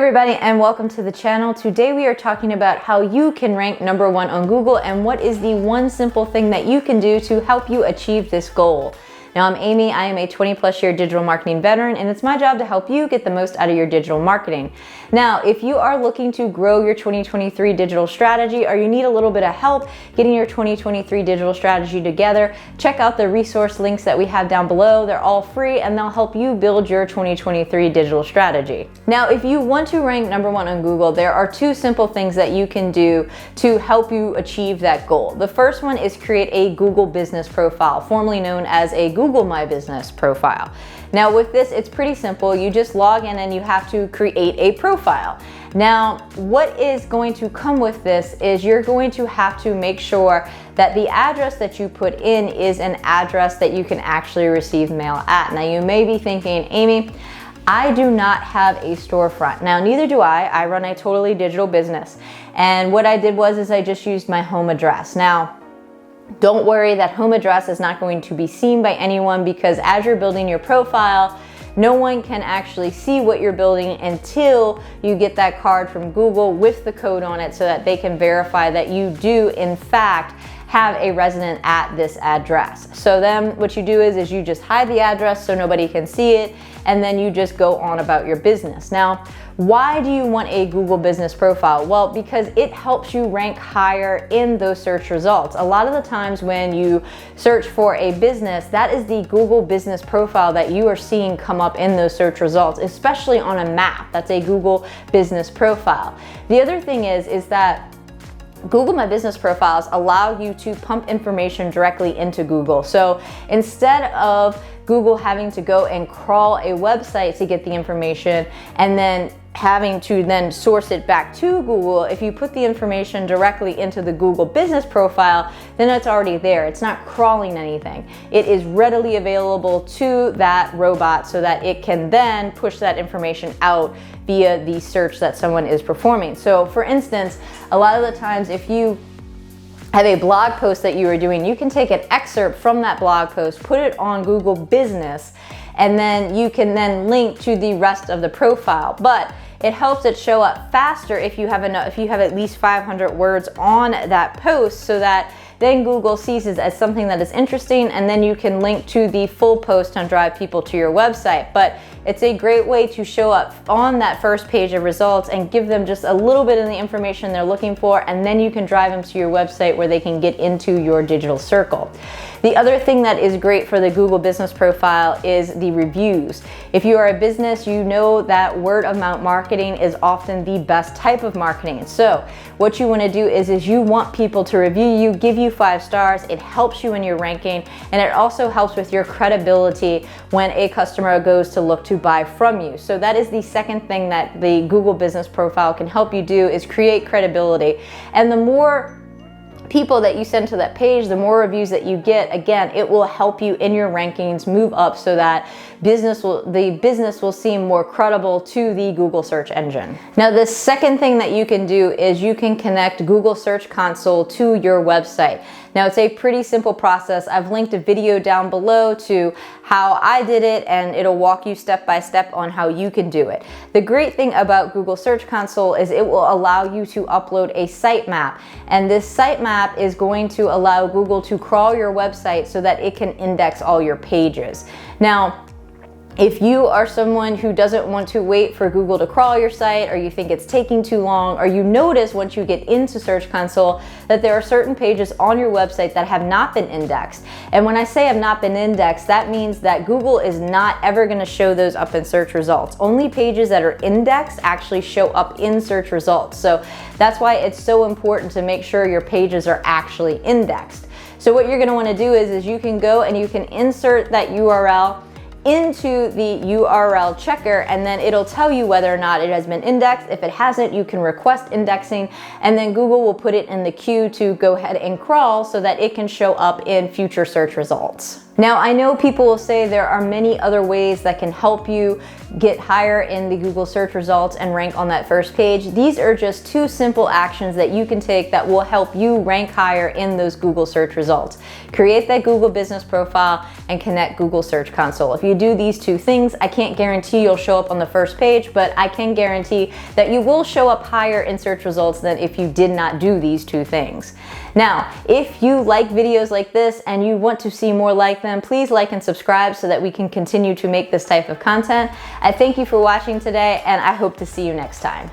everybody, and welcome to the channel. Today we are talking about how you can rank #1 on Google and what is the one simple thing that you can do to help you achieve this goal. Now, I'm Amy. I am a 20+ year digital marketing veteran, and it's my job to help you get the most out of your digital marketing. Now, if you are looking to grow your 2023 digital strategy, or you need a little bit of help getting your 2023 digital strategy together, check out the resource links that we have down below. They're all free, and they'll help you build your 2023 digital strategy. Now, if you want to rank #1 on Google, there are two simple things that you can do to help you achieve that goal. The first one is create a Google business profile, formerly known as a Google My Business profile. Now with this, it's pretty simple. You just log in and you have to create a profile. Now, what is going to come with this is you're going to have to make sure that the address that you put in is an address that you can actually receive mail at. Now you may be thinking, Amy, I do not have a storefront. Now, neither do I. I run a totally digital business. And what I did was I just used my home address. Now, don't worry, that home address is not going to be seen by anyone, because as you're building your profile, no one can actually see what you're building until you get that card from Google with the code on it, so that they can verify that you do in fact have a resident at this address. So then what you do is you just hide the address so nobody can see it, and then you just go on about your business. Now, why do you want a Google business profile? Well, because it helps you rank higher in those search results. A lot of the times when you search for a business, that is the Google business profile that you are seeing come up in those search results, especially on a map. That's a Google business profile. The other thing is that Google My Business profiles allow you to pump information directly into Google. So instead of Google having to go and crawl a website to get the information and then having to then source it back to Google, if you put the information directly into the Google business profile, then it's already there. It's not crawling anything. It is readily available to that robot so that it can then push that information out via the search that someone is performing. So for instance, a lot of the times if you have a blog post that you are doing, you can take an excerpt from that blog post, put it on Google Business, and then you can then link to the rest of the profile. But it helps it show up faster if you have at least 500 words on that post, so that then Google sees it as something that is interesting, and then you can link to the full post and drive people to your website. But it's a great way to show up on that first page of results and give them just a little bit of the information they're looking for, and then you can drive them to your website where they can get into your digital circle. The other thing that is great for the Google business profile is the reviews. If you are a business, you know that word of mouth marketing is often the best type of marketing. So what you want to do is you want people to review you, give you 5 stars. It helps you in your ranking, and it also helps with your credibility when a customer goes to look to buy from you. So that is the second thing that the Google business profile can help you do, is create credibility. And the more people that you send to that page, the more reviews that you get, again, it will help you in your rankings move up, so that the business will seem more credible to the Google search engine. Now, the second thing that you can do is you can connect Google Search Console to your website. Now, it's a pretty simple process. I've linked a video down below to how I did it, and it'll walk you step by step on how you can do it. The great thing about Google Search Console is it will allow you to upload a sitemap, and this sitemap is going to allow Google to crawl your website so that it can index all your pages. Now, if you are someone who doesn't want to wait for Google to crawl your site, or you think it's taking too long, or you notice once you get into Search Console that there are certain pages on your website that have not been indexed. And when I say have not been indexed, that means that Google is not ever going to show those up in search results. Only pages that are indexed actually show up in search results. So that's why it's so important to make sure your pages are actually indexed. So what you're going to want to do is you can go and you can insert that URL into the URL checker, and then it'll tell you whether or not it has been indexed. If it hasn't, you can request indexing, and then Google will put it in the queue to go ahead and crawl so that it can show up in future search results. Now, I know people will say there are many other ways that can help you get higher in the Google search results and rank on that first page. These are just 2 simple actions that you can take that will help you rank higher in those Google search results. Create that Google business profile and connect Google Search Console. If you do these 2 things, I can't guarantee you'll show up on the first page, but I can guarantee that you will show up higher in search results than if you did not do these 2 things. Now, if you like videos like this and you want to see more like them, please like and subscribe so that we can continue to make this type of content. I thank you for watching today, and I hope to see you next time.